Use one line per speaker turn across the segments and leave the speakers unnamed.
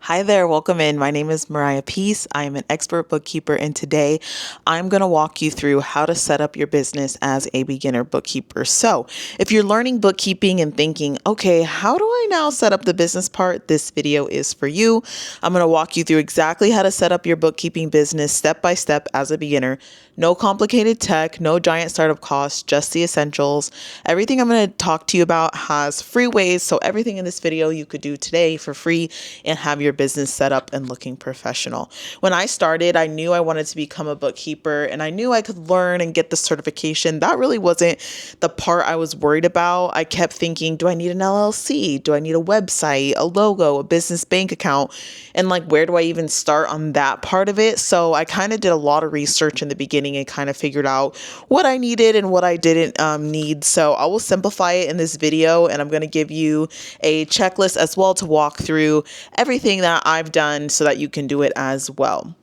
Hi there, welcome in. My name is Mariah Peace. I am an expert bookkeeper, and today I'm going to walk you through how to set up your business as a beginner bookkeeper. So, if you're learning bookkeeping and thinking, okay, how do I now set up the business part? This video is for you. I'm going to walk you through exactly how to set up your bookkeeping business step by step as a beginner. No complicated tech, no giant startup costs, just the essentials. Everything I'm going to talk to you about has free ways. So everything in this video you could do today for free and have your business set up and looking professional. When I started, I knew I wanted to become a bookkeeper and I knew I could learn and get the certification. That really wasn't the part I was worried about. I kept thinking, do I need an LLC? Do I need a website, a logo, a business bank account? And where do I even start on that part of it? So I kind of did a lot of research in the beginning and kind of figured out what I needed and what I didn't need. So I will simplify it in this video, and I'm going to give you a checklist as well to walk through everything that I've done so that you can do it as well.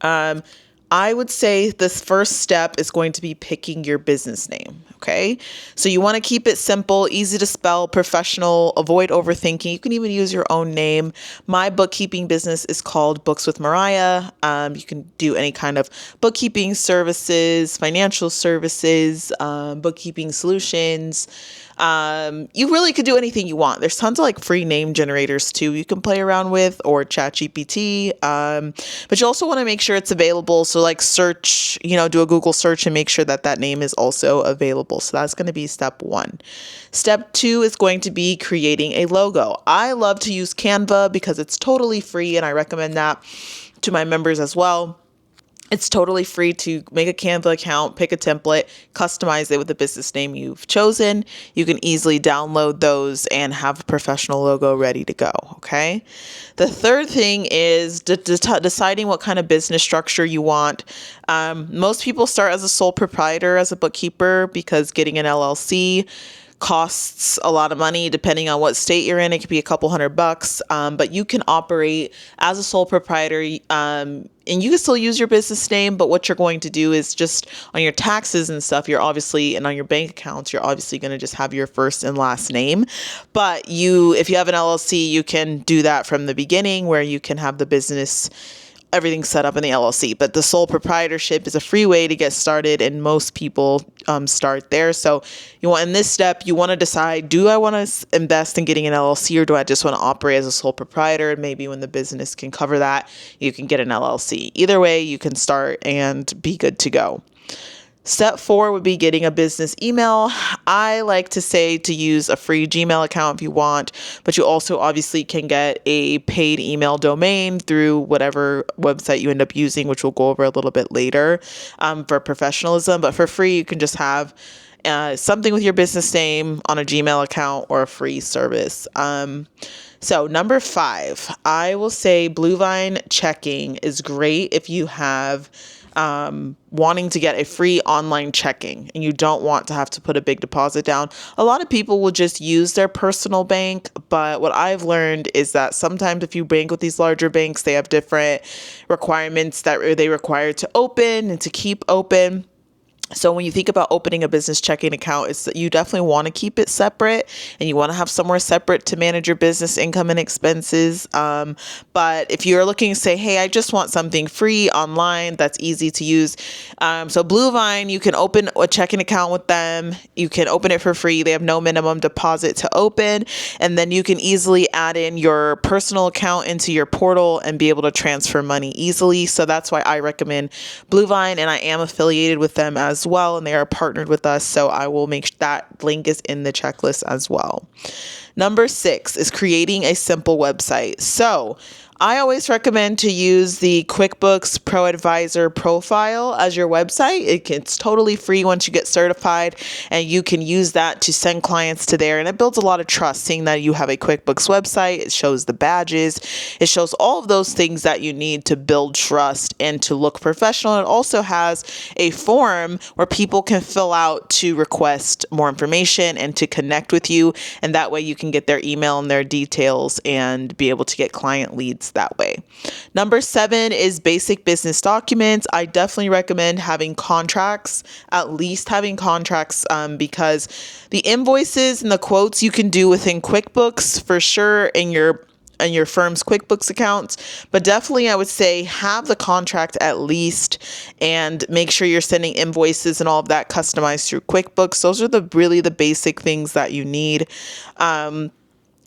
I would say this first step is going to be picking your business name. Okay. So you want to keep it simple, easy to spell, professional, avoid overthinking. You can even use your own name. My bookkeeping business is called Books with Mariah. You can do any kind of bookkeeping services, financial services, bookkeeping solutions. You really could do anything you want. There's tons of free name generators too you can play around with, or ChatGPT. But you also want to make sure it's available. So search, do a Google search and make sure that that name is also available. So that's going to be step one. Step two is going to be creating a logo. I love to use Canva because it's totally free, and I recommend that to my members as well. It's totally free to make a Canva account, pick a template, customize it with the business name you've chosen. You can easily download those and have a professional logo ready to go, okay? The third thing is deciding what kind of business structure you want. Most people start as a sole proprietor, as a bookkeeper, because getting an LLC costs a lot of money depending on what state you're in. It could be a couple $100, but you can operate as a sole proprietor, and you can still use your business name. But what you're going to do is just on your taxes and stuff, and on your bank accounts, you're obviously going to just have your first and last name. But if you have an LLC, you can do that from the beginning, where you can have the business everything set up in the LLC. But the sole proprietorship is a free way to get started, and most people start there. So in this step, you want to decide, do I want to invest in getting an LLC, or do I just want to operate as a sole proprietor? And maybe when the business can cover that, you can get an LLC. Either way, you can start and be good to go. Step 4 would be getting a business email. I like to say to use a free Gmail account if you want, but you also obviously can get a paid email domain through whatever website you end up using, which we'll go over a little bit later for professionalism. But for free, you can just have something with your business name on a Gmail account or a free service. So number 5, I will say Bluevine checking is great if you have wanting to get a free online checking and you don't want to have to put a big deposit down. A lot of people will just use their personal bank, but what I've learned is that sometimes if you bank with these larger banks, they have different requirements that they require to open and to keep open. So when you think about opening a business checking account, it's that you definitely want to keep it separate, and you want to have somewhere separate to manage your business income and expenses. But if you're looking to say, hey, I just want something free online that's easy to use. So Bluevine, you can open a checking account with them. You can open it for free. They have no minimum deposit to open. And then you can easily add in your personal account into your portal and be able to transfer money easily. So that's why I recommend Bluevine, and I am affiliated with them as well, and they are partnered with us, so I will make that link is in the checklist as well. Number 6 is creating a simple website. So I always recommend to use the QuickBooks Pro Advisor profile as your website. It's totally free once you get certified, and you can use that to send clients to there. And it builds a lot of trust, seeing that you have a QuickBooks website. It shows the badges. It shows all of those things that you need to build trust and to look professional. It also has a form where people can fill out to request more information and to connect with you. And that way you can get their email and their details and be able to get client leads that way. Number 7 is basic business documents. I definitely recommend having contracts, at least having contracts, because the invoices and the quotes you can do within QuickBooks for sure in your and your firm's QuickBooks accounts. But definitely I would say have the contract at least, and make sure you're sending invoices and all of that customized through QuickBooks. Those are really the basic things that you need.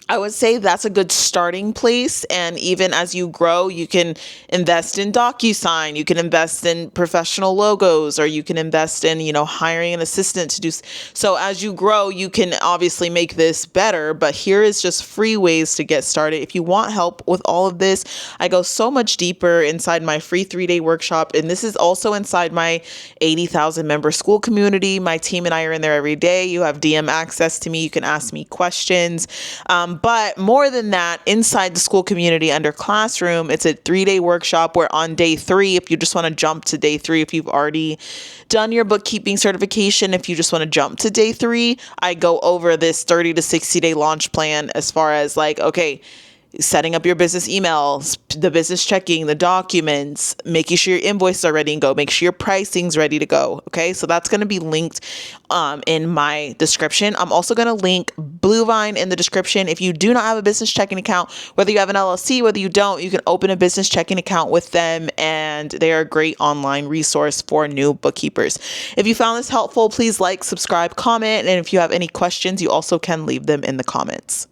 I would say that's a good starting place. And even as you grow, you can invest in DocuSign, you can invest in professional logos, or you can invest in, hiring an assistant to do. So as you grow, you can obviously make this better, but here is just free ways to get started. If you want help with all of this, I go so much deeper inside my free 3-day workshop. And this is also inside my 80,000 member school community. My team and I are in there every day. You have DM access to me. You can ask me questions. But more than that, inside the school community under classroom, it's a 3-day workshop where on day 3, if you just want to jump to day 3, if you've already done your bookkeeping certification, if you just want to jump to day 3, I go over this 30 to 60 day launch plan as far as okay, setting up your business emails, the business checking, the documents, making sure your invoices are ready and go, make sure your pricing's ready to go. Okay. So that's going to be linked in my description. I'm also going to link Bluevine in the description. If you do not have a business checking account, whether you have an LLC, whether you don't, you can open a business checking account with them, and they are a great online resource for new bookkeepers. If you found this helpful, please like, subscribe, comment. And if you have any questions, you also can leave them in the comments.